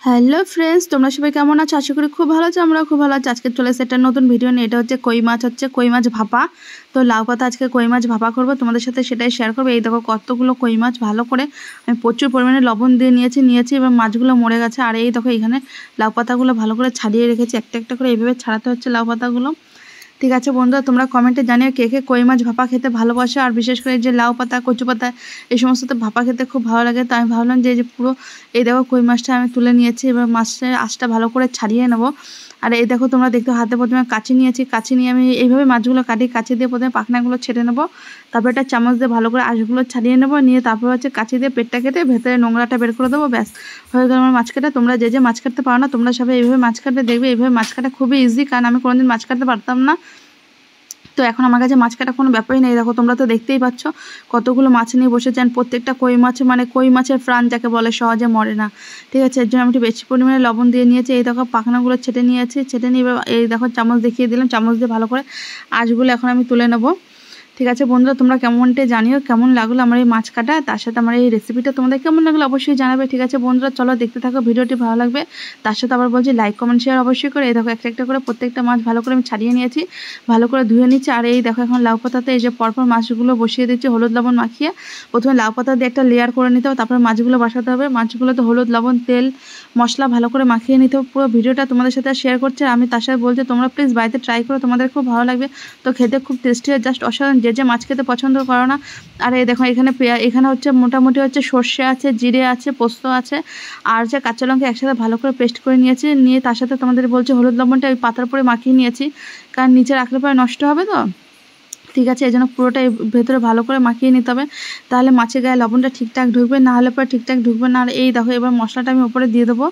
Hello friends, তোমরা সবাই কেমন আছো? আশা করি খুব ভালো আছো। আমরা খুব ভালো আছি। আজকে চলে এসেছে একটা নতুন ভিডিও নিয়ে। এটা হচ্ছে কই মাছ ভাপা। তো লাউ পাতা আজকে কই মাছ ভাপা করবো, তোমাদের সাথে সেটাই শেয়ার করবো। এই দেখো কতগুলো কই মাছ ভালো করে আমি প্রচুর পরিমাণে লবণ দিয়ে নিয়েছি এবার মাছগুলো মরে গেছে। আর এই দেখো এখানে লাউ পাতাগুলো ভালো করে ছাড়িয়ে রেখেছি, একটা একটা করে এইভাবে ছাড়াতে হচ্ছে লাউ পাতাগুলো। ঠিক আছে বন্ধুরা, তোমরা কমেন্টে জানিও কে কে কই মাছ ভাপা খেতে ভালোবাসো। আর বিশেষ করে যে লাউ পাতা, কচু পাতা এই সমস্ত ভাপা খেতে খুব ভালো লাগে। তো আমি ভাবলাম যে পুরো এই দেখো কই মাছটা আমি তুলে নিয়েছি, এবার মাছের আঁশটা ভালো করে ছাড়িয়ে নেবো। আর এই দেখো তোমরা দেখতে হাতে প্রথমে কাঁচি নিয়েছি, কাঁচি নিয়ে আমি এইভাবে মাছগুলো কাটি, কাঁচি দিয়ে প্রথমে পাখনাগুলো ছেড়ে নেবো, তারপর একটা চামচ দিয়ে ভালো করে আঁশগুলো ছাড়িয়ে নেবো, নিয়ে তারপর হচ্ছে কাঁচি দিয়ে পেটটা কেটে ভেতরে নোংরাটা বের করে দেবো। ব্যাস হয়ে গেল আমার মাছ কাটা। তোমরা যে মাছ কাটতে পারো না, তোমরা সবাই এইভাবে মাছ কাটতে দেখবে। এইভাবে মাছ কাটা খুবই ইজি, কারণ আমি কোনোদিন মাছ কাটতে পারতাম না। তো এখন আমার কাছে মাছ কাটা কোনো ব্যাপারই নেই। দেখো তোমরা তো দেখতেই পাচ্ছ কতগুলো মাছ নিয়ে বসেছেন। প্রত্যেকটা কই মাছ মানে কই মাছের প্রাণ যাকে বলে, সহজে মরে না। ঠিক আছে, এর জন্য আমি একটু বেশি পরিমাণে লবণ দিয়ে নিয়েছি। এই দেখো পাখনাগুলো ছেটে নিয়েছি, ছেটে নিয়ে এবার এই দেখো চামচ দেখিয়ে দিলাম, চামচ দিয়ে ভালো করে আঁশগুলো এখন আমি তুলে নেবো। ঠিক আছে বন্ধুরা, তোমরা কেমনটা জানিও কেমন লাগলো আমার এই মাছ কাটা, তার সাথে আমার এই রেসিপিটা তোমাদের কেমন লাগলো অবশ্যই জানাবে। ঠিক আছে বন্ধুরা, চলো দেখতে থাকো, ভিডিওটি ভালো লাগবে। তার সাথে আবার বলছি লাইক কমেন্ট শেয়ার অবশ্যই করে। এই দেখো একটা একটা করে প্রত্যেকটা মাছ ভালো করে আমি ছাড়িয়ে নিয়েছি, ভালো করে ধুয়ে নিচ্ছি। আর এই দেখো এখন লাউ পাতাতে এই যে পরপর মাছগুলো বসিয়ে দিচ্ছি হলুদ লবণ মাখিয়ে। প্রথমে লাউ পাতা দিয়ে একটা লেয়ার করে নিতে হবে, তারপরে মাছগুলো বসাতে হবে। মাছগুলোতে হলুদ লবণ তেল মশলা ভালো করে মাখিয়ে নিতে হবে। পুরো ভিডিওটা তোমাদের সাথে শেয়ার করছি। আমি তার সাথে বলছি তোমরা প্লিজ বাড়িতে ট্রাই করো, তোমাদের খুব ভালো লাগবে। তো খেতে খুব টেস্টি হয়, জাস্ট অসাধারণ। যে মাছ খেতে পছন্দ করো না। আর এই দেখো এখানে এখানে হচ্ছে মোটামুটি হচ্ছে সর্ষে আছে, জিরে আছে, পোস্ত আছে, আর যে কাঁচা লঙ্কা একসাথে ভালো করে পেস্ট করে নিয়েছি। নিয়ে তার সাথে তোমাদের বলছি হলুদ লবণটা ওই পাতার উপরে মাখিয়ে নিয়েছি, কারণ নিচে রাখলে পরে নষ্ট হবে। তো ঠিক আছে, এই জন্য পুরোটাই ভেতরে ভালো করে মাখিয়ে নিতে হবে, তাহলে মাছের গায়ে লবণটা ঠিকঠাক ঢুকবে, না হলে পরে ঠিকঠাক ঢুকবে না। আর এই দেখো এবার মশলাটা আমি উপরে দিয়ে দেবো,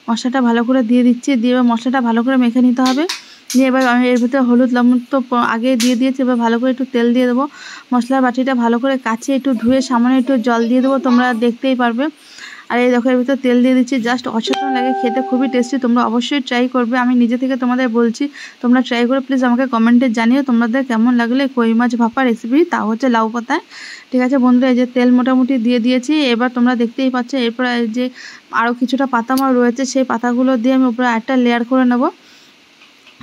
মশলাটা ভালো করে দিয়ে দিচ্ছি, দিয়ে এবার মশলাটা ভালো করে মেখে নিতে হবে। দিয়ে এবার আমি এর ভিতরে হলুদ লবণ তো আগে দিয়ে দিয়েছি, এবার ভালো করে একটু তেল দিয়ে দেবো। মশলার বাটিটা ভালো করে কাচিয়ে একটু ধুয়ে সামান্য একটু জল দিয়ে দেবো, তোমরা দেখতেই পারবে। আর এই দেখো এর ভিতরে তেল দিয়ে দিচ্ছি, জাস্ট অসাধারণ লাগে খেতে, খুবই টেস্টি। তোমরা অবশ্যই ট্রাই করবে, আমি নিজে থেকে তোমাদের বলছি। তোমরা ট্রাই করে প্লিজ আমাকে কমেন্টে জানিও তোমাদের কেমন লাগলে কই মাছ ভাপা রেসিপি, তা হচ্ছে লাউ পাতায়। ঠিক আছে বন্ধুরা, এই যে তেল মোটামুটি দিয়ে দিয়েছি, এবার তোমরা দেখতেই পাচ্ছ। এরপর এই যে আরও কিছুটা পাতা আমার রয়েছে, সেই পাতাগুলো দিয়ে আমি উপরে একটা লেয়ার করে নেবো।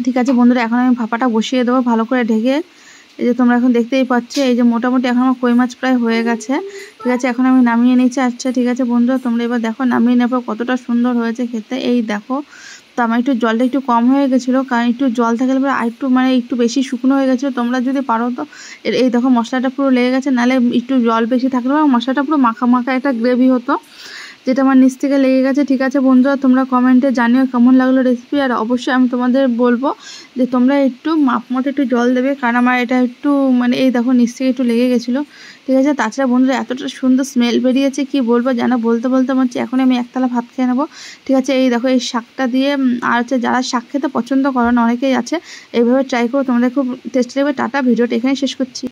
ঠিক আছে বন্ধুরা, এখন আমি ভাপাটা বসিয়ে দেবো ভালো করে ঢেকে। এই যে তোমরা এখন দেখতেই পাচ্ছ, এই যে মোটামুটি এখন আমার কই মাছ প্রায় হয়ে গেছে। ঠিক আছে, এখন আমি নামিয়ে নিচ্ছি। আচ্ছা ঠিক আছে বন্ধুরা, তোমরা এবার দেখো নামিয়ে নেবো কতটা সুন্দর হয়েছে খেতে। এই দেখো, তো আমার একটু জলটা একটু কম হয়ে গেছিলো, কারণ একটু জল থাকলে পরে আর একটু মানে একটু বেশি শুকনো হয়ে গেছিলো। তোমরা যদি পারো তো এই দেখো মশলাটা পুরো লেগে গেছে, নাহলে একটু জল বেশি থাকলে মশলাটা পুরো মাখা মাখা একটা গ্রেভি হতো, যেটা আমার নিচ থেকে লেগে গেছে। ঠিক আছে বন্ধুরা, তোমরা কমেন্টে জানিও কেমন লাগলো রেসিপি। আর অবশ্যই আমি তোমাদের বলবো যে তোমরা একটু মাপ মতো একটু জল দেবে, কারণ আমার এটা একটু মানে এই দেখো নিচ থেকে একটু লেগে গেছিলো। ঠিক আছে, তাছাড়া বন্ধুরা এতটা সুন্দর স্মেল বেরিয়েছে কি বলবো, যেন বলতে বলতে হচ্ছে এখন আমি একতলা ভাত খেয়ে নেবো। ঠিক আছে, এই দেখো এই শাকটা দিয়ে, আর হচ্ছে যারা শাক খেতে পছন্দ করো না অনেকেই আছে, এইভাবে ট্রাই করো, তোমাদের খুব টেস্টি লাগবে। টাটা, ভিডিওটা এখানেই শেষ করছি।